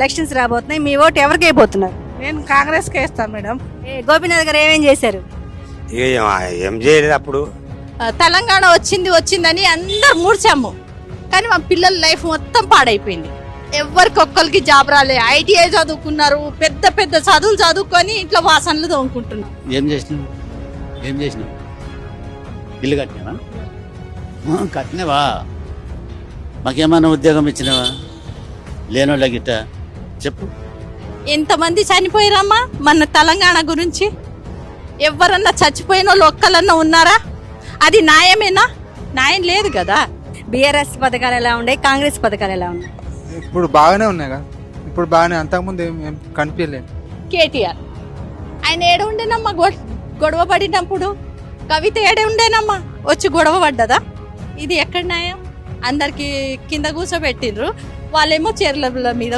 Elections రాబోతున్నాయి, మీ vote ఎవరికి అయిపోతున్నారు? నేను కాంగ్రెస్కి వేస్తాను మేడం. గోపీనాథ్ గారు ఏమేం చేశారు? ఏం చేయలేదు అప్పుడు. తెలంగాణ వచ్చిందని అందరు మూడ్చాము, కానీ మా పిల్లల లైఫ్ మొత్తం పాడైపోయింది. ఎవరికొక్కరికి జాబ్ రాలే. ఐటీఐ చదువుకున్నారు, పెద్ద పెద్ద చదువులు చదువుకొని ఇంట్లో వాసనలు తోముకుంటున్నారు. ఏం చేసినావు ఇల్లు కట్టినావా? కట్టినవా? మాకేమన్నా ఉద్యోగం ఇచ్చినావా? లేనోళ్ళ గిట్ట చెప్పు. ఎంతమంది చనిపోయారమ్మా మన తెలంగాణ గురించి? ఎవరన్నా చచ్చిపోయిన వాళ్ళు ఒక్కలన్నా ఉన్నారా? అది న్యాయమేనా? న్యాయం లేదు కదా. బీఆర్ఎస్ పథకాలు ఎలా ఉన్నాయి, కాంగ్రెస్ పథకాలు ఎలా ఉన్నాయి? ఇప్పుడు బాగానే ఉన్నాయి కదా. ఇప్పుడు బాగానే, అంతకుముందు ఏం కనిపించలేదు. కేటీఆర్ ఆయన ఏడు ఉండేనమ్మా గొడవ పడినప్పుడు? కవిత ఏడే ఉండేనమ్మా వచ్చి గొడవ పడ్డదా? ఇది ఎక్కడ న్యాయం? అందరికి కింద కూర్చోబెట్టిండ్రు, వాళ్ళేమో చీరల మీద